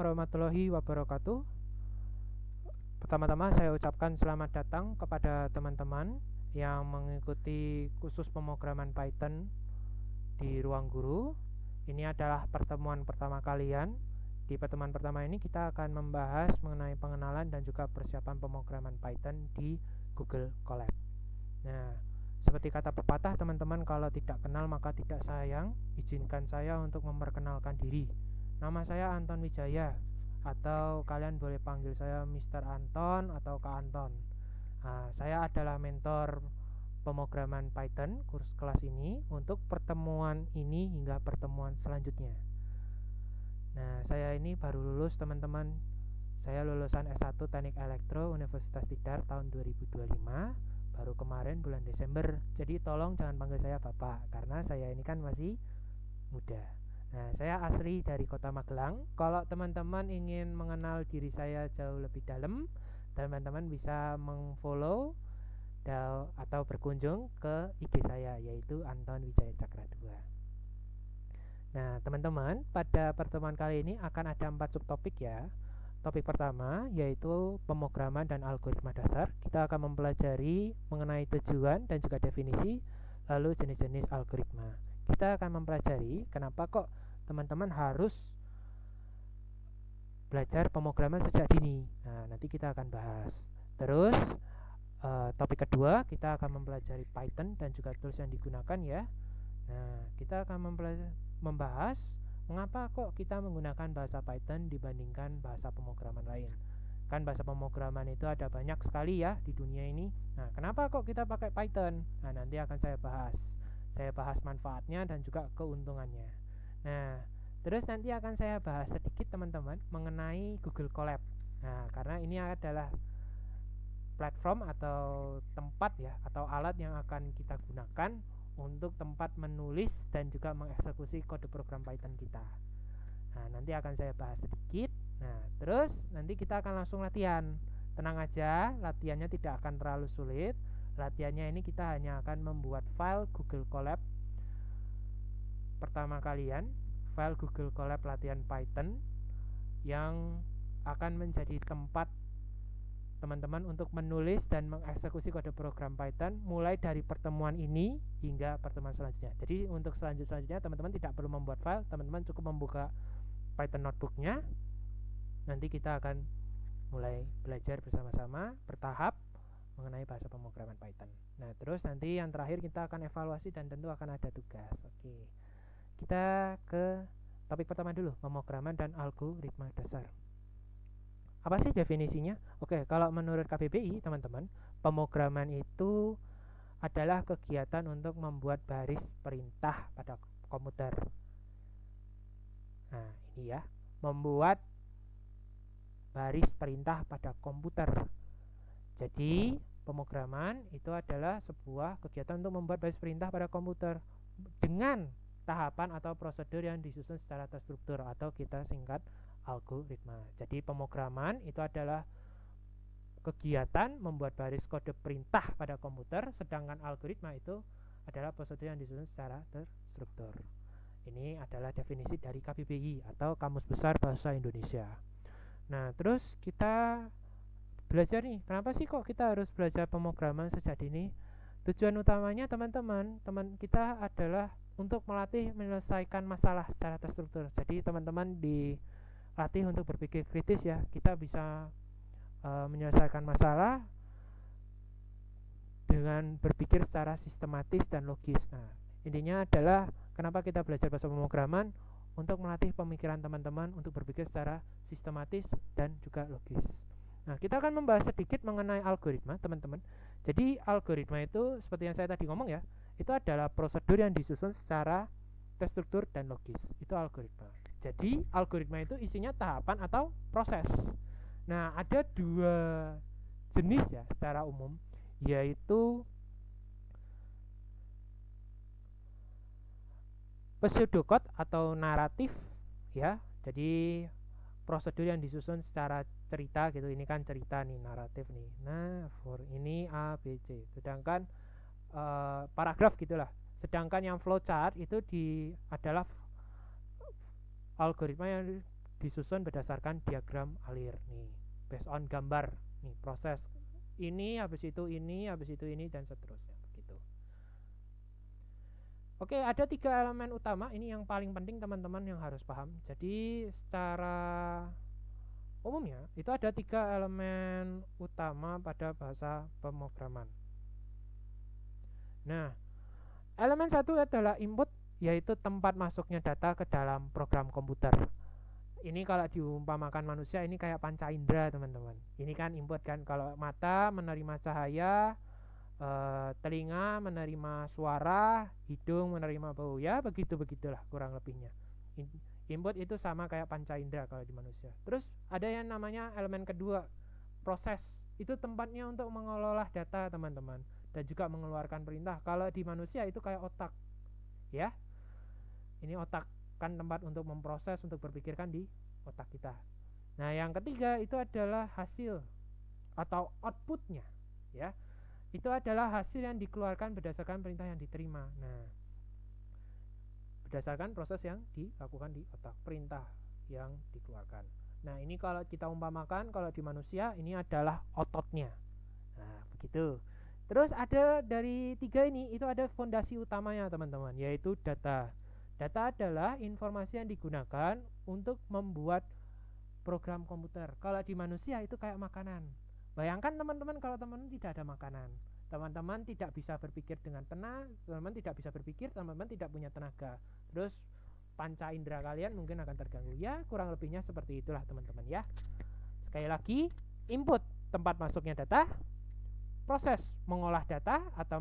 Warahmatullahi wabarakatuh. Pertama-tama saya ucapkan selamat datang kepada teman-teman yang mengikuti kursus pemrograman Python di ruang guru. Ini adalah pertemuan pertama kalian. Di pertemuan pertama ini kita akan membahas mengenai pengenalan dan juga persiapan pemrograman Python di Google Colab. Nah, seperti kata pepatah teman-teman, kalau tidak kenal maka tidak sayang. Izinkan saya untuk memperkenalkan diri. Nama saya Anton Wijaya, atau kalian boleh panggil saya Mr. Anton atau Kak Anton. Saya adalah mentor pemrograman Python kurs kelas ini untuk pertemuan ini hingga pertemuan selanjutnya. Nah, saya ini baru lulus teman-teman. Saya lulusan S1 Teknik Elektro Universitas Tidar tahun 2025, baru kemarin bulan Desember. Jadi tolong jangan panggil saya Bapak, karena saya ini kan masih muda. Nah, saya asli dari Kota Magelang. Kalau teman-teman ingin mengenal diri saya jauh lebih dalam, teman-teman bisa mengfollow atau berkunjung ke IG saya, yaitu Anton Wijaya Cakra 2. Nah, teman-teman, pada pertemuan kali ini akan ada 4 subtopik ya. Topik pertama yaitu pemrograman dan algoritma dasar. Kita akan mempelajari mengenai tujuan dan juga definisi, lalu jenis-jenis algoritma. Kita akan mempelajari kenapa kok teman-teman harus belajar pemrograman sejak dini. Nah, nanti kita akan bahas. Terus topik kedua kita akan mempelajari Python dan juga tools yang digunakan ya. Nah, kita akan membahas mengapa kok kita menggunakan bahasa Python dibandingkan bahasa pemrograman lain. Kan bahasa pemrograman itu ada banyak sekali ya di dunia ini. Nah, kenapa kok kita pakai Python? Nah, nanti akan saya bahas. Saya bahas manfaatnya dan juga keuntungannya. Nah, terus nanti akan saya bahas sedikit teman-teman mengenai Google Colab. Nah, karena ini adalah platform atau tempat ya, atau alat yang akan kita gunakan untuk tempat menulis dan juga mengeksekusi kode program Python kita. Nah, nanti akan saya bahas sedikit. Nah, terus nanti kita akan langsung latihan. Tenang aja, latihannya tidak akan terlalu sulit. Latihannya ini kita hanya akan membuat file Google Colab pertama kalian, file Google Colab latihan Python yang akan menjadi tempat teman-teman untuk menulis dan mengeksekusi kode program Python mulai dari pertemuan ini hingga pertemuan selanjutnya. Jadi untuk selanjutnya teman-teman tidak perlu membuat file, teman-teman cukup membuka Python notebooknya. Nanti kita akan mulai belajar bersama-sama bertahap mengenai bahasa pemrograman Python. Nah, terus nanti yang terakhir kita akan evaluasi dan tentu akan ada tugas. Oke. Kita ke topik pertama dulu, pemrograman dan algoritma dasar. Apa sih definisinya? Oke, kalau menurut KBBI, teman-teman, pemrograman itu adalah kegiatan untuk membuat baris perintah pada komputer. Nah, ini ya, membuat baris perintah pada komputer. Jadi, pemrograman itu adalah sebuah kegiatan untuk membuat baris perintah pada komputer dengan tahapan atau prosedur yang disusun secara terstruktur atau kita singkat algoritma. Jadi pemrograman itu adalah kegiatan membuat baris kode perintah pada komputer, sedangkan algoritma itu adalah prosedur yang disusun secara terstruktur. Ini adalah definisi dari KBBI atau Kamus Besar Bahasa Indonesia. Nah, terus kita belajar nih, kenapa sih kok kita harus belajar pemrograman sejak dini? Tujuan utamanya teman-teman kita adalah untuk melatih menyelesaikan masalah secara terstruktur. Jadi teman-teman dilatih untuk berpikir kritis ya. Kita bisa menyelesaikan masalah dengan berpikir secara sistematis dan logis. Nah, intinya adalah kenapa kita belajar bahasa pemrograman, untuk melatih pemikiran teman-teman untuk berpikir secara sistematis dan juga logis. Nah, kita akan membahas sedikit mengenai algoritma, teman-teman. Jadi, algoritma itu seperti yang saya tadi ngomong ya, itu adalah prosedur yang disusun secara terstruktur dan logis. Itu algoritma. Jadi, algoritma itu isinya tahapan atau proses. Nah, ada dua jenis ya secara umum, yaitu pseudocode atau naratif ya. Jadi prosedur yang disusun secara cerita gitu. Ini kan cerita nih, naratif nih. Nah, for ini A B C. Sedangkan paragraf gitulah. Sedangkan yang flowchart itu adalah algoritma yang disusun berdasarkan diagram alir nih, based on gambar nih, proses ini habis itu ini habis itu ini dan seterusnya begitu. Oke, ada 3 elemen utama ini yang paling penting teman-teman yang harus paham. Jadi secara umumnya itu ada 3 elemen utama pada bahasa pemrograman. Nah, elemen satu adalah input, yaitu tempat masuknya data ke dalam program komputer. Ini kalau diumpamakan manusia ini kayak panca indera teman-teman. Ini kan input kan, kalau mata menerima cahaya, telinga menerima suara, hidung menerima bau, ya begitulah kurang lebihnya. Input itu sama kayak panca indera kalau di manusia. Terus ada yang namanya elemen kedua, proses. Itu tempatnya untuk mengelola data teman-teman, dan juga mengeluarkan perintah. Kalau di manusia itu kayak otak, ya. Ini otak kan tempat untuk memproses, untuk berpikirkan di otak kita. Nah, yang ketiga itu adalah hasil atau outputnya, ya. Itu adalah hasil yang dikeluarkan berdasarkan perintah yang diterima. Nah, berdasarkan proses yang dilakukan di otak, perintah yang dikeluarkan. Nah, ini kalau kita umpamakan kalau di manusia ini adalah ototnya. Nah, begitu. Terus ada dari 3 ini itu ada fondasi utamanya teman-teman, yaitu data. Data adalah informasi yang digunakan untuk membuat program komputer. Kalau di manusia itu kayak makanan. Bayangkan teman-teman kalau teman-teman tidak ada makanan, teman-teman tidak bisa berpikir dengan tenang, teman-teman tidak bisa berpikir, teman-teman tidak punya tenaga. Terus panca indera kalian mungkin akan terganggu. Ya, kurang lebihnya seperti itulah teman-teman ya. Sekali lagi, input tempat masuknya data, proses mengolah data atau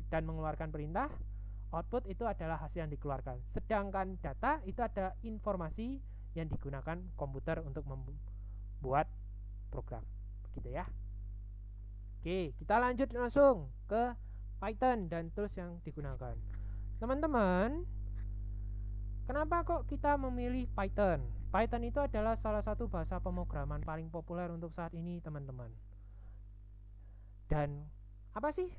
dan mengeluarkan perintah, output itu adalah hasil yang dikeluarkan. Sedangkan data itu ada informasi yang digunakan komputer untuk membuat program. Begitu ya. Oke, kita lanjut langsung ke Python dan tools yang digunakan. Teman-teman, kenapa kok kita memilih Python? Python itu adalah salah satu bahasa pemrograman paling populer untuk saat ini, teman-teman. Dan apa sih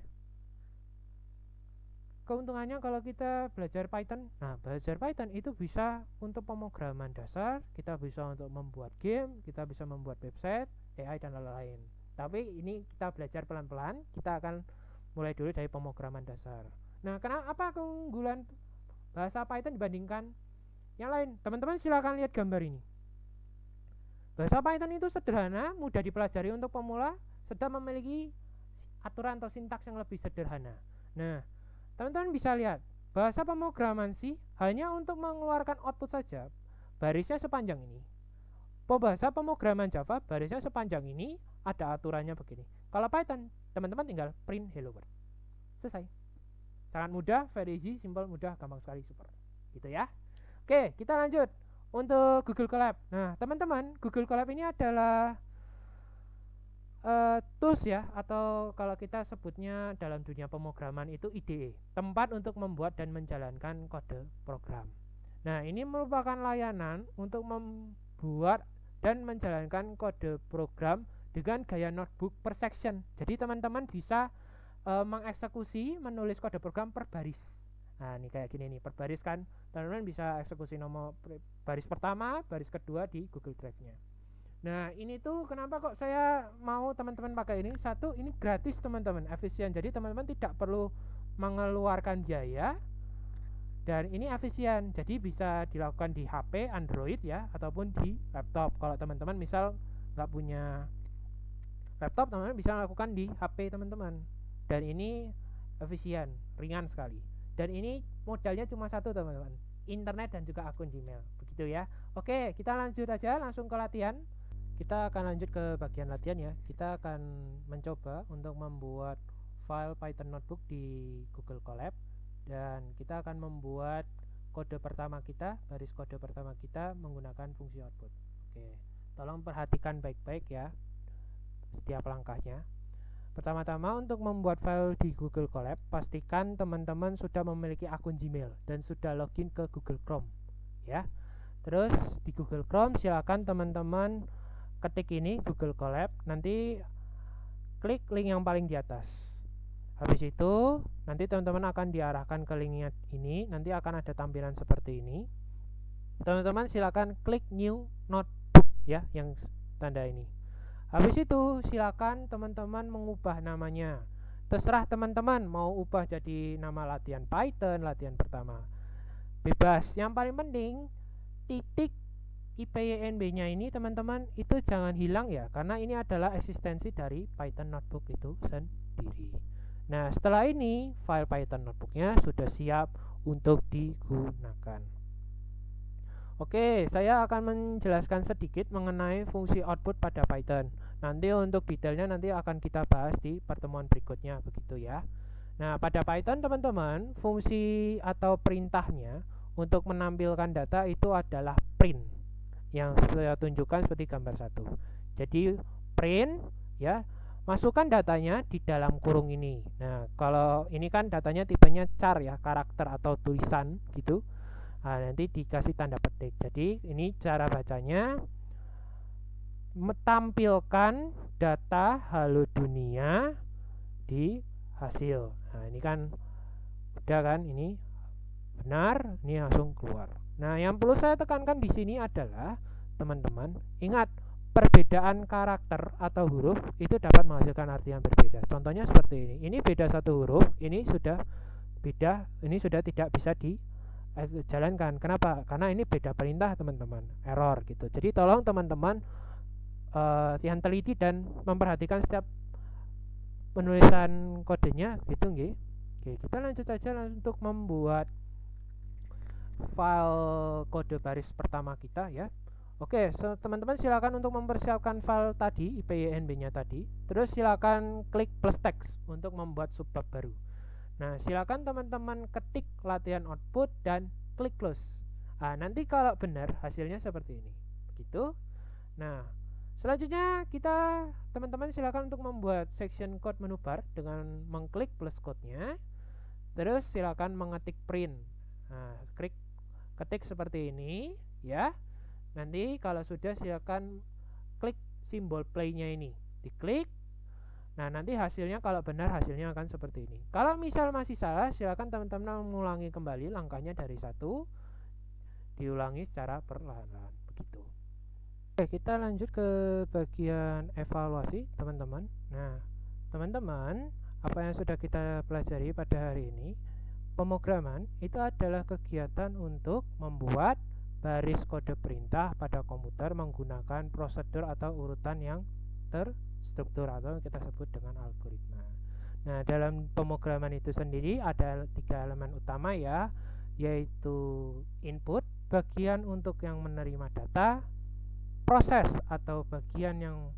keuntungannya kalau kita belajar Python? Nah, belajar Python itu bisa untuk pemrograman dasar, kita bisa untuk membuat game, kita bisa membuat website, AI dan lain-lain. Tapi ini kita belajar pelan-pelan, kita akan mulai dulu dari pemrograman dasar. Nah, apa keunggulan bahasa Python dibandingkan yang lain? Teman-teman silakan lihat gambar ini. Bahasa Python itu sederhana, mudah dipelajari untuk pemula, sedang memiliki aturan atau sintaks yang lebih sederhana. Nah, teman-teman bisa lihat, bahasa pemrograman C hanya untuk mengeluarkan output saja, barisnya sepanjang ini. Bahasa pemrograman Java barisnya sepanjang ini, ada aturannya begini. Kalau Python, teman-teman tinggal print hello world. Selesai. Sangat mudah, very easy, simple, mudah, gampang sekali, super. Gitu ya. Oke, kita lanjut untuk Google Colab. Nah, teman-teman, Google Colab ini adalah tools ya, atau kalau kita sebutnya dalam dunia pemrograman itu IDE, tempat untuk membuat dan menjalankan kode program. Nah, ini merupakan layanan untuk membuat dan menjalankan kode program dengan gaya notebook per section. Jadi teman-teman bisa mengeksekusi, menulis kode program per baris. Nah, ini kayak gini nih, per baris kan. Teman-teman bisa eksekusi nomor baris pertama, baris kedua di Google Drive-nya. Nah, ini tuh kenapa kok saya mau teman-teman pakai ini? Satu, ini gratis teman-teman, efisien. Jadi teman-teman tidak perlu mengeluarkan biaya, dan ini efisien. Jadi bisa dilakukan di HP Android ya, ataupun di laptop. Kalau teman-teman misal nggak punya laptop, teman-teman bisa lakukan di HP teman-teman. Dan ini efisien, ringan sekali. Dan ini modalnya cuma satu teman-teman, internet dan juga akun Gmail. Begitu ya. Oke, kita lanjut aja langsung ke latihan. Kita akan lanjut ke bagian latihan ya. Kita akan mencoba untuk membuat file Python notebook di Google Colab, dan kita akan membuat kode pertama kita, baris kode pertama kita menggunakan fungsi output. Oke, tolong perhatikan baik-baik ya setiap langkahnya. Pertama-tama untuk membuat file di Google Colab, pastikan teman-teman sudah memiliki akun Gmail dan sudah login ke Google Chrome ya. Terus di Google Chrome silakan teman-teman ketik ini Google Colab, nanti klik link yang paling di atas. Habis itu nanti teman-teman akan diarahkan ke linknya ini, nanti akan ada tampilan seperti ini. Teman-teman silakan klik new notebook ya, yang tanda ini. Habis itu silakan teman-teman mengubah namanya. Terserah teman-teman mau ubah jadi nama latihan Python, latihan pertama. Bebas. Yang paling penting titik IPYNB-nya ini teman-teman itu jangan hilang ya, karena ini adalah eksistensi dari Python notebook itu sendiri. Nah, setelah ini file Python notebooknya sudah siap untuk digunakan. Oke, saya akan menjelaskan sedikit mengenai fungsi output pada Python. Nanti untuk detailnya nanti akan kita bahas di pertemuan berikutnya, begitu ya. Nah, pada Python teman-teman, fungsi atau perintahnya untuk menampilkan data itu adalah print, yang saya tunjukkan seperti gambar 1. Jadi print ya, masukkan datanya di dalam kurung ini. Nah, kalau ini kan datanya tipenya char ya, karakter atau tulisan gitu. Nah, nanti dikasih tanda petik. Jadi ini cara bacanya, mentampilkan data halo dunia di hasil. Nah, ini kan udah kan, ini benar, ini langsung keluar. Nah, yang perlu saya tekankan di sini adalah teman-teman ingat, perbedaan karakter atau huruf itu dapat menghasilkan arti yang berbeda. Contohnya seperti ini. Ini beda satu huruf, ini sudah beda, ini sudah tidak bisa dijalankan. Kenapa? Karena ini beda perintah teman-teman, error gitu. Jadi tolong teman-teman yang teliti dan memperhatikan setiap penulisan kodenya gitu nggih. Oke, kita lanjut saja untuk membuat file kode baris pertama kita ya. Oke, teman-teman silakan untuk mempersiapkan file tadi, IPYNB-nya tadi. Terus silakan klik plus text untuk membuat subbab baru. Nah, silakan teman-teman ketik latihan output dan klik close. Nah, nanti kalau benar hasilnya seperti ini. Begitu. Nah, selanjutnya kita teman-teman silakan untuk membuat section code menu bar dengan mengklik plus code-nya. Terus silakan mengetik print. Nah, ketik seperti ini ya. Nanti kalau sudah silakan klik simbol play-nya ini, diklik. Nah, nanti hasilnya kalau benar hasilnya akan seperti ini. Kalau misal masih salah, silakan teman-teman mengulangi kembali langkahnya dari 1, diulangi secara perlahan-lahan begitu. Oke, kita lanjut ke bagian evaluasi teman-teman. Nah, teman-teman, apa yang sudah kita pelajari pada hari ini, pemrograman itu adalah kegiatan untuk membuat baris kode perintah pada komputer menggunakan prosedur atau urutan yang terstruktur atau kita sebut dengan algoritma. Nah, dalam pemrograman itu sendiri ada 3 elemen utama ya, yaitu input, bagian untuk yang menerima data, proses atau bagian yang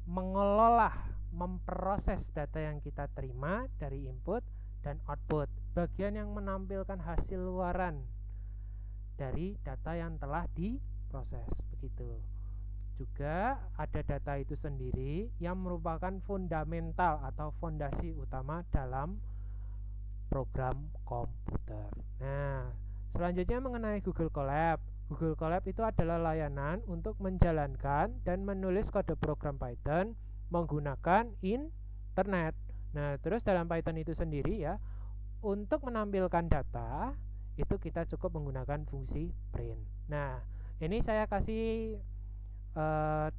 mengelola, memproses data yang kita terima dari input, dan output, bagian yang menampilkan hasil luaran dari data yang telah diproses begitu. Juga ada data itu sendiri yang merupakan fundamental atau fondasi utama dalam program komputer. Nah, selanjutnya mengenai Google Colab. Google Colab itu adalah layanan untuk menjalankan dan menulis kode program Python menggunakan internet. Nah, terus dalam Python itu sendiri ya, untuk menampilkan data itu kita cukup menggunakan fungsi print. Nah, ini saya kasih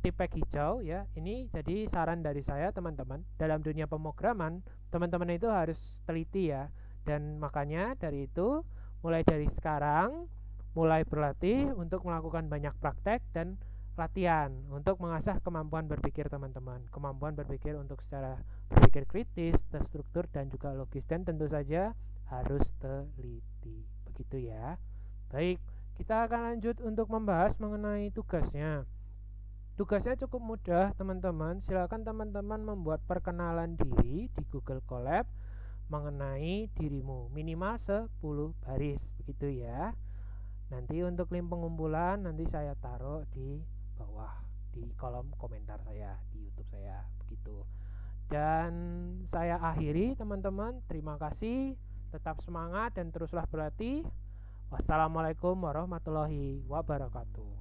tipek hijau ya. Ini jadi saran dari saya teman-teman. Dalam dunia pemrograman, teman-teman itu harus teliti ya. Dan makanya dari itu, mulai dari sekarang, mulai berlatih untuk melakukan banyak praktek dan latihan untuk mengasah kemampuan berpikir teman-teman. Kemampuan berpikir untuk secara berpikir kritis, terstruktur, dan juga logis. Dan tentu saja harus teliti. Begitu ya. Baik, kita akan lanjut untuk membahas mengenai tugasnya. Tugasnya cukup mudah teman-teman. Silakan teman-teman membuat perkenalan diri di Google Colab mengenai dirimu, minimal 10 baris begitu ya. Nanti untuk link pengumpulan nanti saya taruh di bawah di kolom komentar saya di YouTube saya begitu. Dan saya akhiri teman-teman. Terima kasih. Tetap semangat dan teruslah berlatih. Wassalamualaikum warahmatullahi wabarakatuh.